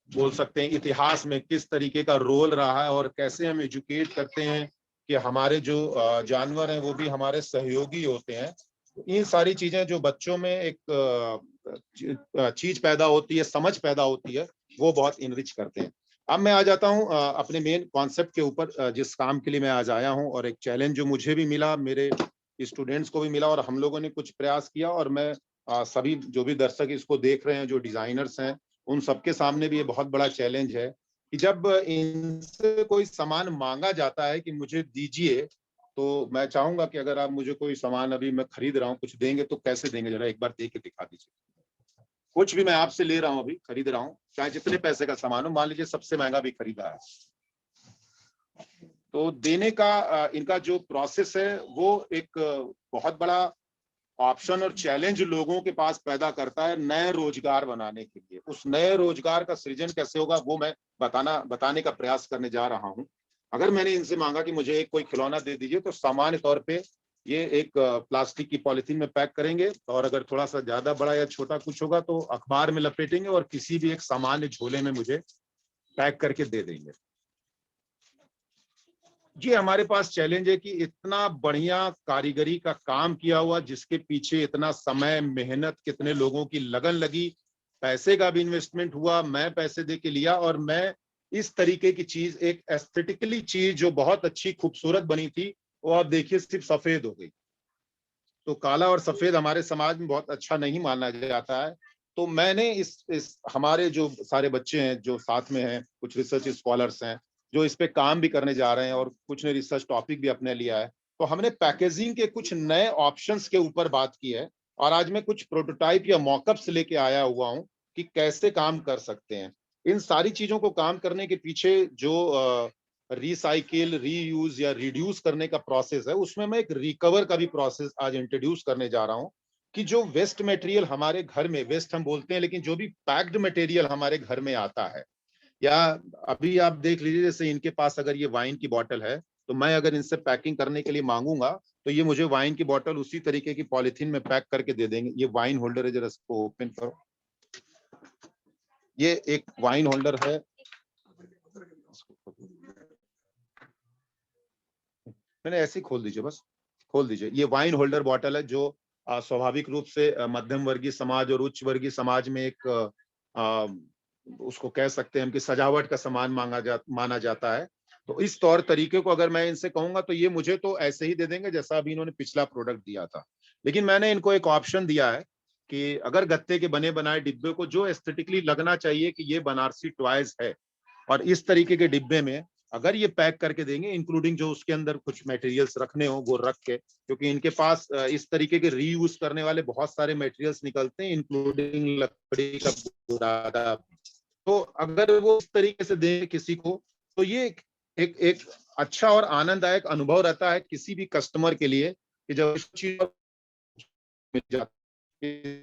बोल सकते हैं इतिहास में किस तरीके का रोल रहा है, और कैसे हम एजुकेट करते हैं कि हमारे जो जानवर हैं वो भी हमारे सहयोगी होते हैं। इन सारी चीजें जो बच्चों में एक चीज पैदा होती है, समझ पैदा होती है, वो बहुत इनरिच करते हैं। अब मैं आ जाता हूँ अपने मेन कॉन्सेप्ट के ऊपर, जिस काम के लिए मैं आज आया हूँ, और एक चैलेंज जो मुझे भी मिला, मेरे स्टूडेंट्स को भी मिला, और हम लोगों ने कुछ प्रयास किया, और मैं सभी जो भी दर्शक इसको देख रहे हैं, जो डिजाइनर्स हैं, उन सबके सामने भी ये बहुत बड़ा चैलेंज है कि जब इनसे कोई सामान मांगा जाता है कि मुझे दीजिए, तो मैं चाहूंगा कि अगर आप मुझे कोई सामान अभी मैं खरीद रहा हूँ कुछ देंगे तो कैसे देंगे, जरा एक बार दे के दिखा दीजिए। कुछ भी मैं आपसे ले रहा हूँ, अभी खरीद रहा हूँ, चाहे जितने पैसे का सामान हो, मान लीजिए सबसे महंगा भी खरीदा है, तो देने का इनका जो प्रोसेस है वो एक बहुत बड़ा ऑप्शन और चैलेंज लोगों के पास पैदा करता है नए रोजगार बनाने के लिए। उस नए रोजगार का सृजन कैसे होगा वो मैं बताने का प्रयास करने जा रहा हूं। अगर मैंने इनसे मांगा कि मुझे एक कोई खिलौना दे दीजिए, तो सामान्य तौर पे ये एक प्लास्टिक की पॉलिथीन में पैक करेंगे, और अगर थोड़ा सा ज्यादा बड़ा या छोटा कुछ होगा तो अखबार में लपेटेंगे और किसी भी एक सामान्य झोले में मुझे पैक करके दे देंगे। ये हमारे पास चैलेंज है कि इतना बढ़िया कारीगरी का काम किया हुआ, जिसके पीछे इतना समय, मेहनत, कितने लोगों की लगन लगी, पैसे का भी इन्वेस्टमेंट हुआ, मैं पैसे दे के लिया, और मैं इस तरीके की चीज, एक एस्थेटिकली चीज जो बहुत अच्छी खूबसूरत बनी थी, वो आप देखिए सिर्फ सफेद हो गई। तो काला और सफेद हमारे समाज में बहुत अच्छा नहीं माना जाता है। तो मैंने इस हमारे जो सारे बच्चे हैं जो साथ में हैं, कुछ रिसर्च स्कॉलर्स हैं जो इस पे काम भी करने जा रहे हैं, और कुछ ने रिसर्च टॉपिक भी अपने लिया है, तो हमने पैकेजिंग के कुछ नए ऑप्शंस के ऊपर बात की है, और आज मैं कुछ प्रोटोटाइप या मॉकअप्स लेके आया हुआ हूं कि कैसे काम कर सकते हैं। इन सारी चीजों को काम करने के पीछे जो रिसाइकिल, रीयूज या रिड्यूस करने का प्रोसेस है, उसमें मैं एक रिकवर का भी प्रोसेस आज इंट्रोड्यूस करने जा रहा हूं कि जो वेस्ट मटेरियल हमारे घर में, वेस्ट हम बोलते हैं, लेकिन जो भी पैक्ड मटेरियल हमारे घर में आता है, या अभी आप देख लीजिए जैसे इनके पास अगर ये वाइन की बॉटल है, तो मैं अगर इनसे पैकिंग करने के लिए मांगूंगा तो ये मुझे वाइन की बॉटल उसी तरीके की पॉलिथीन में पैक करके दे देंगे। ये वाइन होल्डर है, जरा इसको ओपन करो। ये एक वाइन होल्डर है, मैंने ऐसे ही खोल दीजिए, बस खोल दीजिए। ये वाइन होल्डर बॉटल है जो स्वाभाविक रूप से मध्यम वर्गीय समाज और उच्च वर्गीय समाज में एक उसको कह सकते हैं हम कि सजावट का सामान माना जाता है। तो इस तौर तरीके को अगर मैं इनसे कहूंगा तो ये मुझे तो ऐसे ही दे देंगे जैसा अभी इन्होंने पिछला प्रोडक्ट दिया था। लेकिन मैंने इनको एक ऑप्शन दिया है कि अगर गत्ते के बने बनाए डिब्बे को जो एस्थेटिकली लगना चाहिए कि ये बनारसी टॉयज है, और इस तरीके के डिब्बे में अगर ये पैक करके देंगे, इंक्लूडिंग जो उसके अंदर कुछ मटेरियल्स रखने हो वो रख के, क्योंकि इनके पास इस तरीके के रीयूज करने वाले बहुत सारे मटेरियल्स निकलते हैं, इंक्लूडिंग लकड़ी का बुरादा। तो अगर वो इस तरीके से दें किसी को, तो ये एक अच्छा और आनंददायक अनुभव रहता है किसी भी कस्टमर के लिए कि जब चीज मिल जाती है,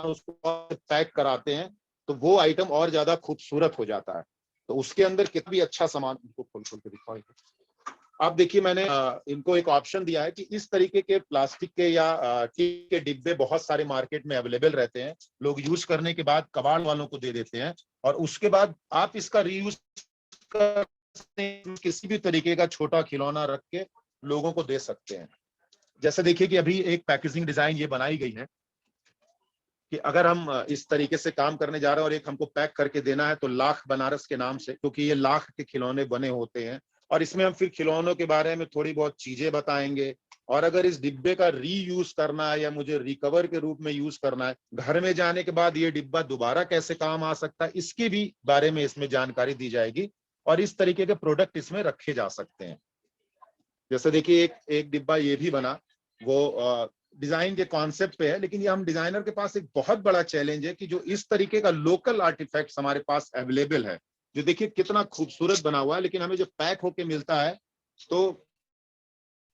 उसको पैक कराते हैं तो वो आइटम और ज्यादा खूबसूरत हो जाता है। तो उसके अंदर कितना भी अच्छा सामान, उनको खोल खोल के दिखाओ। आप देखिए मैंने इनको एक ऑप्शन दिया है कि इस तरीके के प्लास्टिक के या टी के डिब्बे बहुत सारे मार्केट में अवेलेबल रहते हैं, लोग यूज करने के बाद कबाड़ वालों को दे देते हैं, और उसके बाद आप इसका रीयूज कर किसी भी तरीके का छोटा खिलौना रख के लोगों को दे सकते हैं। जैसे देखिए कि अभी एक पैकेजिंग डिजाइन ये बनाई गई है कि अगर हम इस तरीके से काम करने जा रहे हैं और एक हमको पैक करके देना है, तो लाख बनारस के नाम से, क्योंकि ये लाख के खिलौने बने होते हैं, और इसमें हम फिर खिलौनों के बारे में थोड़ी बहुत चीजें बताएंगे, और अगर इस डिब्बे का रीयूज करना है या मुझे रिकवर के रूप में यूज करना है, घर में जाने के बाद ये डिब्बा दोबारा कैसे काम आ सकता है, इसके भी बारे में इसमें जानकारी दी जाएगी, और इस तरीके के प्रोडक्ट इसमें रखे जा सकते हैं। जैसे देखिए एक डिब्बा ये भी बना, वो डिजाइन के कॉन्सेप्ट पे है, लेकिन ये हम डिजाइनर के पास एक बहुत बड़ा चैलेंज है कि जो इस तरीके का लोकल आर्टिफैक्ट्स हमारे पास अवेलेबल है, जो देखिए कितना खूबसूरत बना हुआ है, लेकिन हमें जो पैक होके मिलता है तो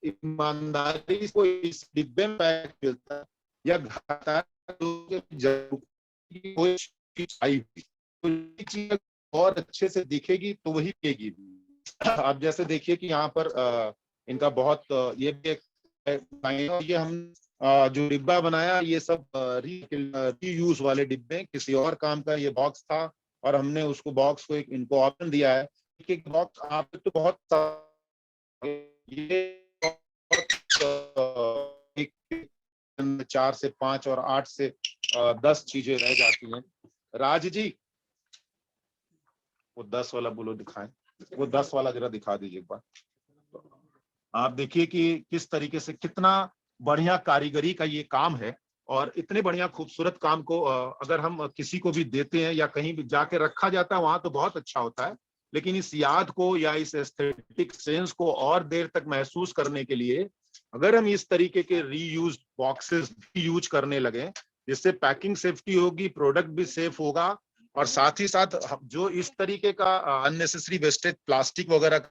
ईमानदारी को इस डिब्बे में पैक मिलता है या कोई चीज आई तो ये चीज और अच्छे से दिखेगी तो वही पिएगी। आप जैसे देखिए कि यहाँ पर इनका बहुत ये भी एक ये हम जो डिब्बा बनाया ये सब रीयूज वाले डिब्बे, किसी और काम का ये बॉक्स था और हमने उसको बॉक्स को एक इनको ऑप्शन दिया है कि बॉक्स आप तो बहुत ये 4 से 5 और 8 से 10 चीजें रह जाती हैं। राज जी वो 10 वाला बोलो दिखाएं, वो 10 वाला जरा दिखा दीजिए एक बार। आप देखिए कि किस तरीके से कितना बढ़िया कारीगरी का ये काम है और इतने बढ़िया खूबसूरत काम को अगर हम किसी को भी देते हैं या कहीं भी जाके रखा जाता है वहां तो बहुत अच्छा होता है, लेकिन इस याद को या इस एस्थेटिक सेंस को और देर तक महसूस करने के लिए अगर हम इस तरीके के रीयूज बॉक्सेस भी यूज करने लगे, जिससे पैकिंग सेफ्टी होगी, प्रोडक्ट भी सेफ होगा और साथ ही साथ जो इस तरीके का अननेसेसरी वेस्टेज प्लास्टिक वगैरह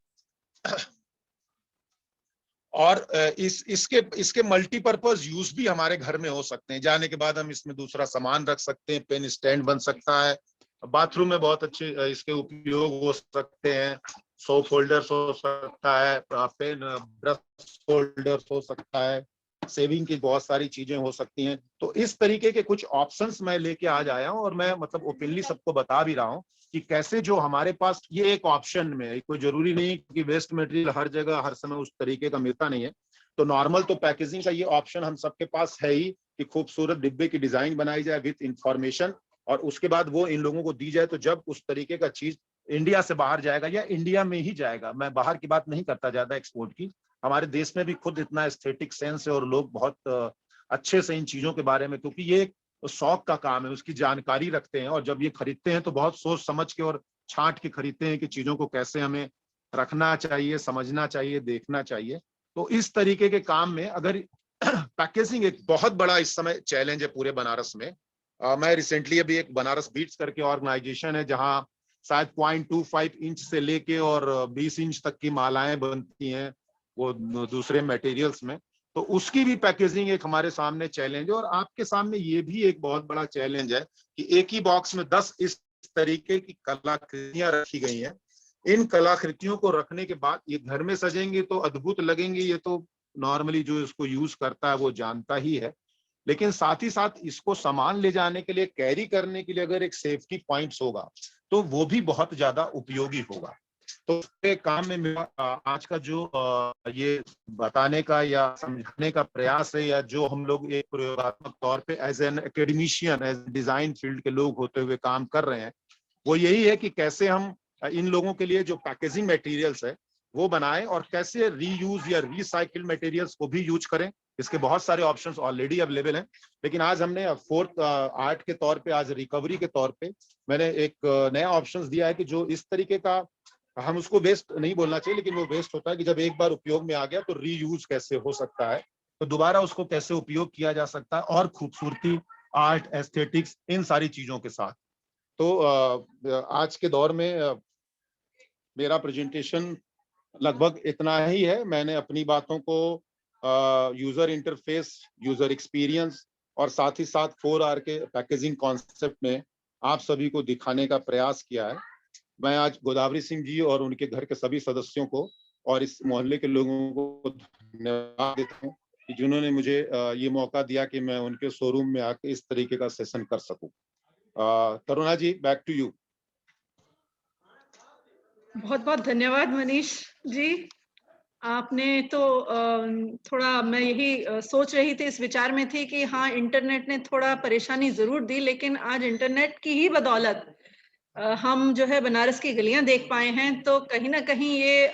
और इसके मल्टीपर्पज यूज भी हमारे घर में हो सकते हैं। जाने के बाद हम इसमें दूसरा सामान रख सकते हैं, पेन स्टैंड बन सकता है, बाथरूम में बहुत अच्छे इसके उपयोग हो सकते हैं, सोप होल्डर्स हो सकता है, पेन ब्रश होल्डर्स हो सकता है, सेविंग की बहुत सारी चीजें हो सकती हैं। तो इस तरीके के कुछ ऑप्शंस मैं लेके आज आया हूं और मैं मतलब ओपनली सबको बता भी रहा हूं कि कैसे जो हमारे पास ये एक ऑप्शन में, कोई जरूरी नहीं कि वेस्ट मटेरियल हर जगह हर समय उस तरीके का मिलता नहीं है, तो नॉर्मल तो पैकेजिंग का ये ऑप्शन हम सबके पास है ही कि खूबसूरत डिब्बे की डिजाइन बनाई जाए विद इंफॉर्मेशन और उसके बाद वो इन लोगों को दी जाए। तो जब उस तरीके का चीज इंडिया से बाहर जाएगा या इंडिया में ही जाएगा, मैं बाहर की बात नहीं करता ज्यादा एक्सपोर्ट की, हमारे देश में भी खुद इतना एस्थेटिक सेंस है और लोग बहुत अच्छे से इन चीजों के बारे में, क्योंकि ये शौक का काम है, उसकी जानकारी रखते हैं और जब ये खरीदते हैं तो बहुत सोच समझ के और छांट के खरीदते हैं कि चीजों को कैसे हमें रखना चाहिए, समझना चाहिए, देखना चाहिए। तो इस तरीके के काम में अगर पैकेजिंग एक बहुत बड़ा इस समय चैलेंज है पूरे बनारस में। मैं रिसेंटली अभी एक बनारस बीट्स करके ऑर्गेनाइजेशन है जहां शायद 0.25 इंच से लेके और 20 इंच तक की मालाएं बनती हैं वो दूसरे मटेरियल्स में, तो उसकी भी पैकेजिंग एक हमारे सामने चैलेंज है। और आपके सामने ये भी एक बहुत बड़ा चैलेंज है कि एक ही बॉक्स में 10 इस तरीके की कलाकृतियां रखी गई हैं। इन कलाकृतियों को रखने के बाद ये घर में सजेंगे तो अद्भुत लगेंगे, ये तो नॉर्मली जो इसको यूज करता है वो जानता ही है, लेकिन साथ ही साथ इसको सामान ले जाने के लिए, कैरी करने के लिए अगर एक सेफ्टी पॉइंट्स होगा तो वो भी बहुत ज्यादा उपयोगी होगा। तो काम में मेरा आज का जो ये बताने का या समझाने का प्रयास है, या जो हम लोग एक प्रयोगात्मक तौर पे as an academician, as design field के लोग होते हुए काम कर रहे हैं, वो यही है कि कैसे हम इन लोगों के लिए जो पैकेजिंग मटेरियल्स है वो बनाएं और कैसे रीयूज या रिसाइकिल मटेरियल्स को भी यूज करें। इसके बहुत सारे ऑप्शंस ऑलरेडी अवेलेबल हैं, लेकिन आज हमने फोर्थ आर्ट के तौर पे, आज रिकवरी के तौर पे मैंने एक नया ऑप्शंस दिया है कि जो इस तरीके का, हम उसको वेस्ट नहीं बोलना चाहिए लेकिन वो वेस्ट होता है कि जब एक बार उपयोग में आ गया तो रीयूज कैसे हो सकता है, तो दोबारा उसको कैसे उपयोग किया जा सकता है और खूबसूरती, आर्ट, एस्थेटिक्स, इन सारी चीजों के साथ। तो आज के दौर में मेरा प्रेजेंटेशन लगभग इतना ही है। मैंने अपनी बातों को यूजर इंटरफेस, यूजर एक्सपीरियंस और साथ ही साथ 4R के पैकेजिंग कॉन्सेप्ट में आप सभी को दिखाने का प्रयास किया है। मैं आज गोदावरी सिंह जी और उनके घर के सभी सदस्यों को और इस मोहल्ले के लोगों को धन्यवाद देता हूँ कि जिन्होंने मुझे ये मौका दिया कि मैं उनके शोरूम में आके इस तरीके का सेशन कर सकूं। करुणा जी, बैक टू यू। बहुत बहुत धन्यवाद मनीष जी। आपने तो थोड़ा, मैं यही सोच रही थी, इस विचार में थी कि हाँ, इंटरनेट ने थोड़ा परेशानी जरूर दी, लेकिन आज इंटरनेट की ही बदौलत हम जो है बनारस की गलियां देख पाए हैं। तो कहीं ना कहीं ये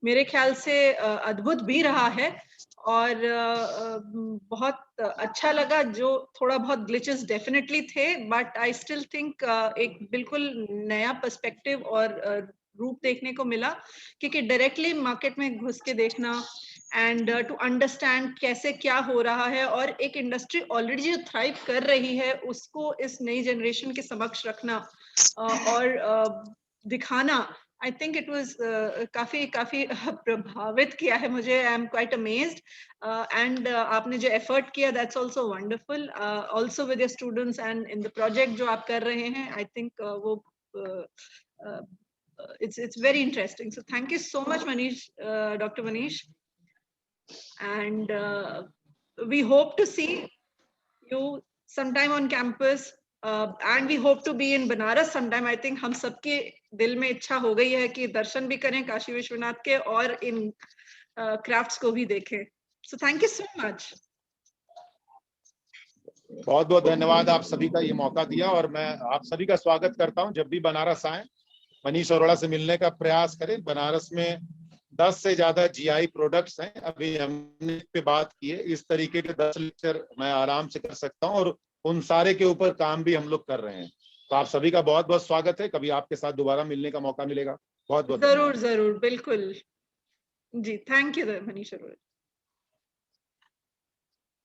मेरे ख्याल से अद्भुत भी रहा है और बहुत अच्छा लगा। जो थोड़ा बहुत ग्लिचेस डेफिनेटली थे, बट आई स्टिल थिंक एक बिल्कुल नया पर्सपेक्टिव और रूप देखने को मिला, क्योंकि डायरेक्टली मार्केट में घुस के देखना एंड टू अंडरस्टैंड कैसे क्या हो रहा है, और एक इंडस्ट्री ऑलरेडी जो थ्राइव कर रही है उसको इस नई जनरेशन के समक्ष रखना और दिखाना, आई थिंक इट वाज काफी काफी प्रभावित किया है मुझे. I am quite amazed and आपने जो एफर्ट किया that's also wonderful, also with your students and in the project जो आप कर रहे हैं. आई थिंक वो it's very interesting. So thank you so much, Manish, Dr. Manish, and we hope to see you sometime on campus, and we hope to be in Banaras sometime. I think हम सबके दिल में इच्छा हो गई है कि दर्शन भी करें काशी विश्वनाथ के और इन crafts को भी देखें. So thank you so much. बहुत बहुत धन्यवाद आप सभी का ये मौका दिया, और मैं आप सभी का स्वागत करता हूं. जब भी बनारस आए मनीष अरोड़ा से मिलने का प्रयास करें. बनारस में 10 से ज्यादा जीआई प्रोडक्ट्स हैं. अभी हमने पे बात की है, इस तरीके के 10 लेक्चर मैं आराम से कर सकता हूं, और उन सारे के ऊपर काम भी हम लोग कर रहे हैं. तो आप सभी का बहुत बहुत स्वागत है. कभी आपके साथ दोबारा मिलने का मौका मिलेगा. बहुत बहुत जरूर जरूर, बिल्कुल जी. Thank you Manish Arora.